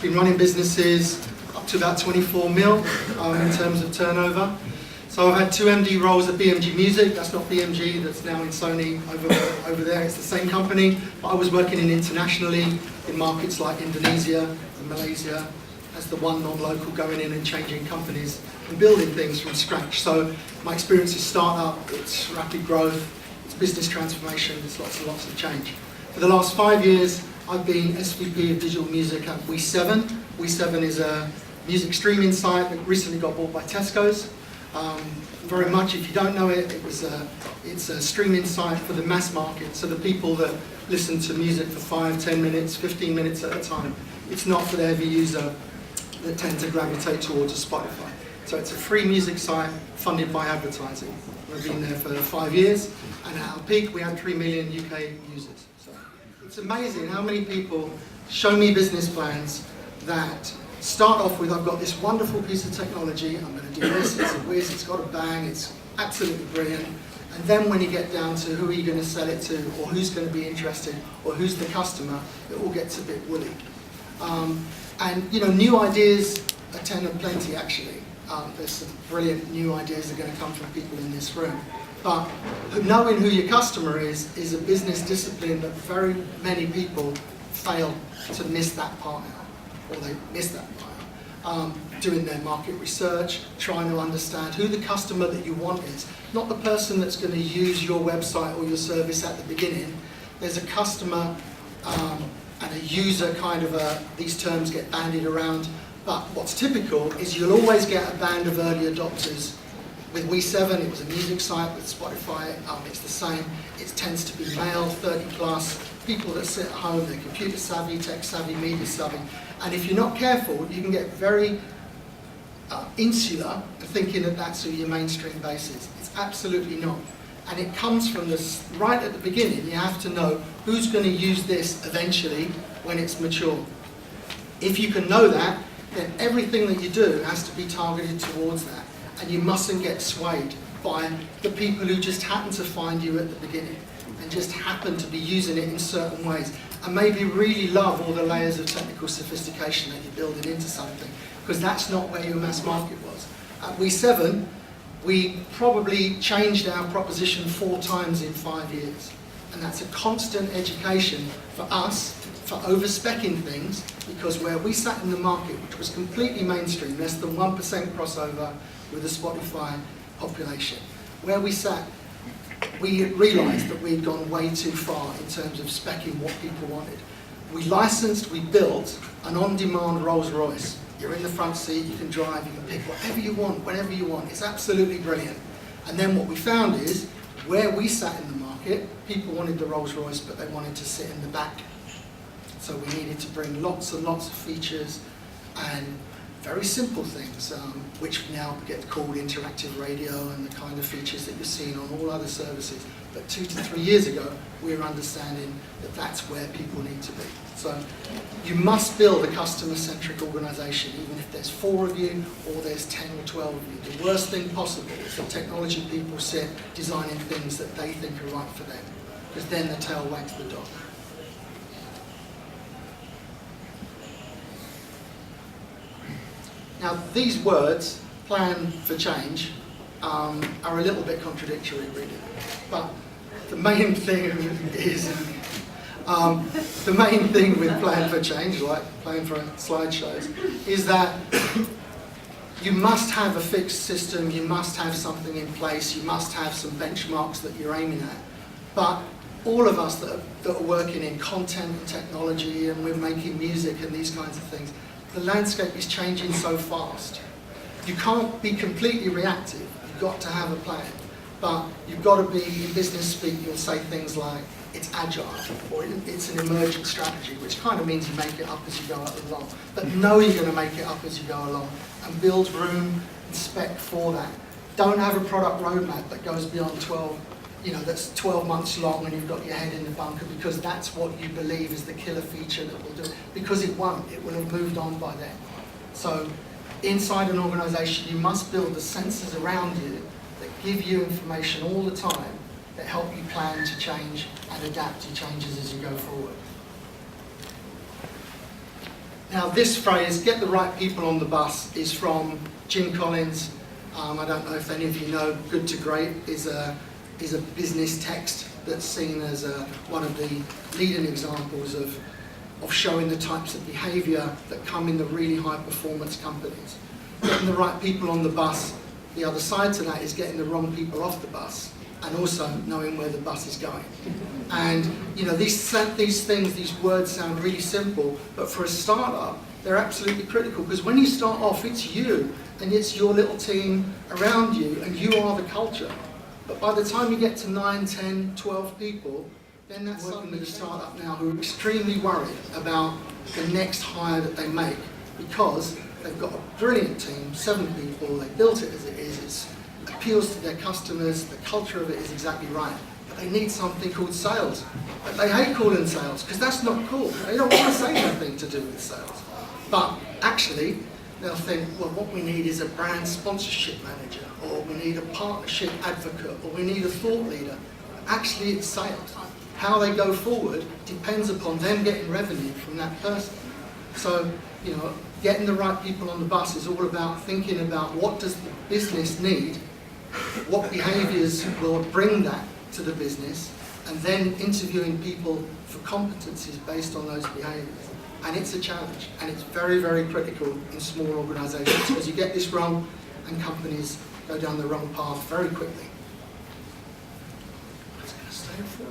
been running businesses up to about 24 mil in terms of turnover. So I've had 2 MD roles at BMG Music. That's not BMG, that's now in Sony over there. It's the same company, but I was working internationally in markets like Indonesia and Malaysia as the one non-local going in and changing companies and building things from scratch. So my experience is startup, it's rapid growth, it's business transformation, it's lots and lots of change. For the last 5 years, I've been SVP of digital music at We7. We7 is a music streaming site that recently got bought by Tesco's. Very much, if you don't know it, it's a streaming site for the mass market, so the people that listen to music for 5, 10 minutes, 15 minutes at a time. It's not for the heavy user that tend to gravitate towards a Spotify. So it's a free music site funded by advertising. We've been there for 5 years, and at our peak we had 3 million UK users. So it's amazing how many people show me business plans that start off with, I've got this wonderful piece of technology, I'm going to do this, it's a whiz, it's got a bang, it's absolutely brilliant. And then when you get down to who are you going to sell it to, or who's going to be interested, or who's the customer, it all gets a bit woolly. And you know, new ideas are plenty actually. There's some brilliant new ideas that are going to come from people in this room. But knowing who your customer is a business discipline that very many people fail to miss that part out. Or they miss that part. Doing their market research, trying to understand who the customer that you want is. Not the person that's going to use your website or your service at the beginning. There's a customer and a user kind of these terms get bandied around. But what's typical is you'll always get a band of early adopters. With We7, it was a music site. With Spotify, it's the same. It tends to be male, 30 plus, people that sit at home, they're computer savvy, tech savvy, media savvy. And if you're not careful, you can get very insular thinking that that's who your mainstream base is. It's absolutely not. And it comes from this, right at the beginning, you have to know who's going to use this eventually when it's mature. If you can know that, then everything that you do has to be targeted towards that. And you mustn't get swayed by the people who just happen to find you at the beginning and just happen to be using it in certain ways and maybe really love all the layers of technical sophistication that you're building into something, because that's not where your mass market was. At We7, we probably changed our proposition 4 times in 5 years. And that's a constant education for us, for over-speccing things, because where we sat in the market, which was completely mainstream, less than 1% crossover with the Spotify population, where we sat, we realised that we'd gone way too far in terms of speccing what people wanted. We licensed, we built an on-demand Rolls Royce. You're in the front seat, you can drive, you can pick whatever you want, whenever you want. It's absolutely brilliant. And then what we found is, where we sat in the market, people wanted the Rolls Royce, but they wanted to sit in the back. So we needed to bring lots and lots of features and very simple things, which now get called interactive radio and the kind of features that you're seeing on all other services. But 2 to 3 years ago, we were understanding that that's where people need to be. So you must build a customer-centric organisation, even if there's 4 of you or there's 10 or 12 of you. The worst thing possible is that technology people sit designing things that they think are right for them, because then the tail wags the dog. Now, these words, plan for change, are a little bit contradictory, really. But the main thing is, the main thing with plan for change, like plan for slideshows, is that you must have a fixed system, you must have something in place, you must have some benchmarks that you're aiming at. But all of us that are working in content and technology, and we're making music and these kinds of things, the landscape is changing so fast. You can't be completely reactive. You've got to have a plan. But you've got to be, in business speak, you'll say things like, it's agile, or it's an emergent strategy, which kind of means you make it up as you go along. But know you're going to make it up as you go along, and build room and spec for that. Don't have a product roadmap that goes beyond 12, that's 12 months long and you've got your head in the bunker because that's what you believe is the killer feature that will do it. Because it won't, it will have moved on by then. So inside an organisation, you must build the sensors around you that give you information all the time that help you plan to change and adapt to changes as you go forward. Now this phrase, get the right people on the bus, is from Jim Collins. I don't know if any of you know, Good to Great is a business text that's seen as one of the leading examples of showing the types of behaviour that come in the really high performance companies. Getting the right people on the bus, the other side to that is getting the wrong people off the bus, and also knowing where the bus is going. And you know, these things, these words sound really simple, but for a startup, they're absolutely critical, because when you start off, it's you, and it's your little team around you, and you are the culture. But by the time you get to 9, 10, 12 people, then that's working with a startup now who are extremely worried about the next hire that they make, because they've got a brilliant team, 7 people, they built it as it is, it appeals to their customers, the culture of it is exactly right. But they need something called sales. But they hate calling sales, because that's not cool. They don't want to say anything to do with sales. But actually, they'll think, well, what we need is a brand sponsorship manager, or we need a partnership advocate, or we need a thought leader. Actually, it's sales. How they go forward depends upon them getting revenue from that person. So, you know, getting the right people on the bus is all about thinking about what does the business need, what behaviours will bring that to the business, and then interviewing people for competencies based on those behaviours. And it's a challenge, and it's very, very critical in small organisations, because you get this wrong and companies go down the wrong path very quickly. It's going to stay at 4.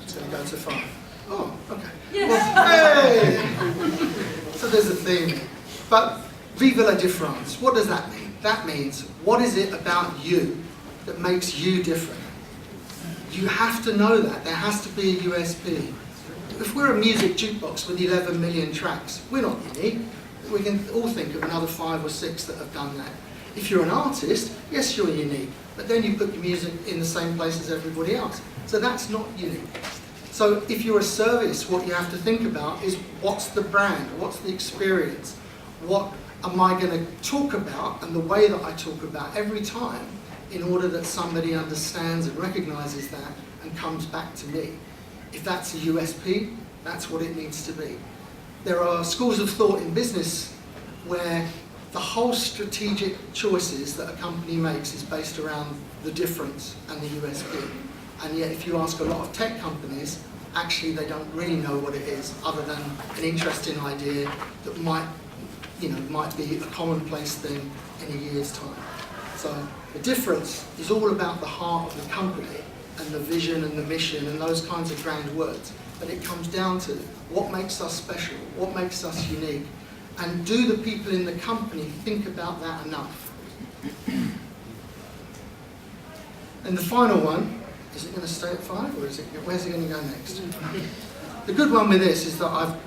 It's going to go to 5. Oh, okay. Yes. Well, hey! So there's a theme. But vive la différence, what does that mean? That means, what is it about you that makes you different? You have to know that. There has to be a USP. If we're a music jukebox with 11 million tracks, we're not unique. We can all think of another 5 or 6 that have done that. If you're an artist, yes, you're unique, but then you put your music in the same place as everybody else. So that's not unique. So if you're a service, what you have to think about is, what's the brand, what's the experience, what am I going to talk about, and the way that I talk about every time, in order that somebody understands and recognises that and comes back to me. If that's a USP, that's what it needs to be. There are schools of thought in business where the whole strategic choices that a company makes is based around the difference and the USP. And yet if you ask a lot of tech companies, actually they don't really know what it is, other than an interesting idea that might be a commonplace thing in a year's time. So the difference is all about the heart of the company, and the vision and the mission and those kinds of grand words. But it comes down to what makes us special, what makes us unique, and do the people in the company think about that enough? And the final one, is it going to stay at 5, or where's it going to go next? The good one with this is that oh,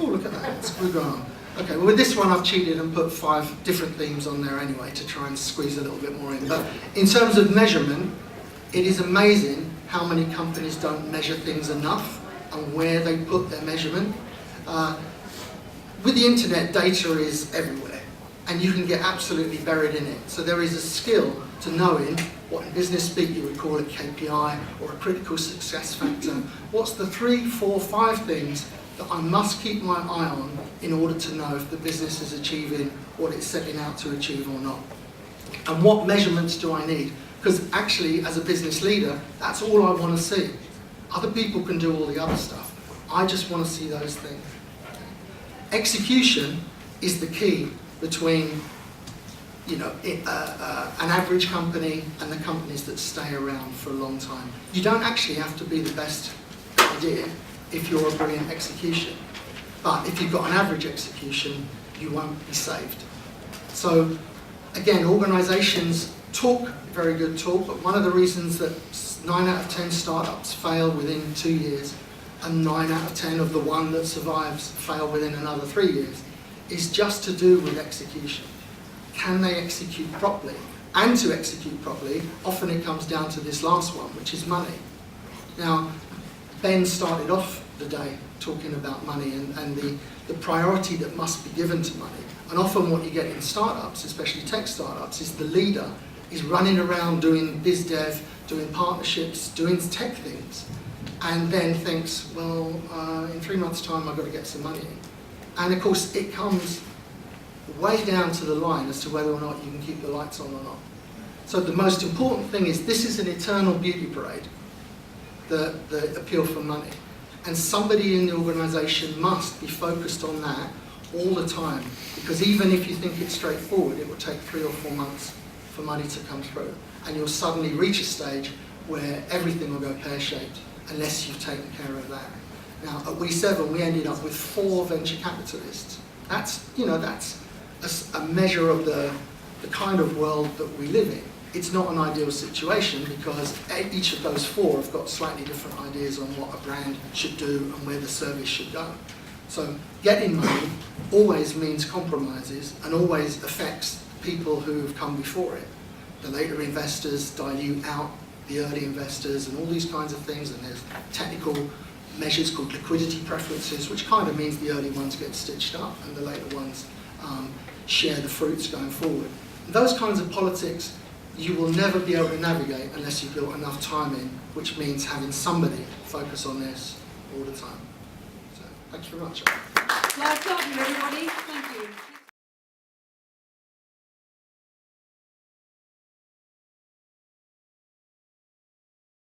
look at that, it's gone on. Okay, well with this one I've cheated and put 5 different themes on there anyway to try and squeeze a little bit more in. But in terms of measurement, it is amazing how many companies don't measure things enough and where they put their measurement. With the internet, data is everywhere, and you can get absolutely buried in it. So there is a skill to knowing what in business speak you would call a KPI or a critical success factor. What's the 3, 4, 5 things that I must keep my eye on in order to know if the business is achieving what it's setting out to achieve or not? And what measurements do I need? Because actually, as a business leader, that's all I want to see. Other people can do all the other stuff. I just want to see those things. Execution is the key between, an average company and the companies that stay around for a long time. You don't actually have to be the best idea if you're a brilliant execution. But if you've got an average execution, you won't be saved. So again, organisations talk very good talk, but one of the reasons that 9 out of 10 startups fail within 2 years, and 9 out of 10 of the one that survives fail within another 3 years, is just to do with execution. Can they execute properly? And to execute properly, often it comes down to this last one, which is money. Now, Ben started off the day talking about money and the priority that must be given to money. And often what you get in startups, especially tech startups, is the leader is running around doing biz dev, doing partnerships, doing tech things. and then thinks, well, in 3 months' time I've got to get some money in. And of course it comes way down to the line as to whether or not you can keep the lights on or not. So the most important thing is this is an eternal beauty parade, the appeal for money. And somebody in the organisation must be focused on that all the time, because even if you think it's straightforward, it will take 3 or 4 months for money to come through. And you'll suddenly reach a stage where everything will go pear-shaped unless you've taken care of that. Now, at We7, we ended up with 4 venture capitalists. That's, you know, that's a measure of the kind of world that we live in. It's not an ideal situation because each of those 4 have got slightly different ideas on what a brand should do and where the service should go. So getting money always means compromises and always affects people who have come before it. The later investors dilute out the early investors and all these kinds of things, and there's technical measures called liquidity preferences, which kind of means the early ones get stitched up and the later ones share the fruits going forward. And those kinds of politics you will never be able to navigate unless you built enough time in, which means having somebody focus on this all the time. So, thank you very much. Clive Gardiner, everybody. Thank you.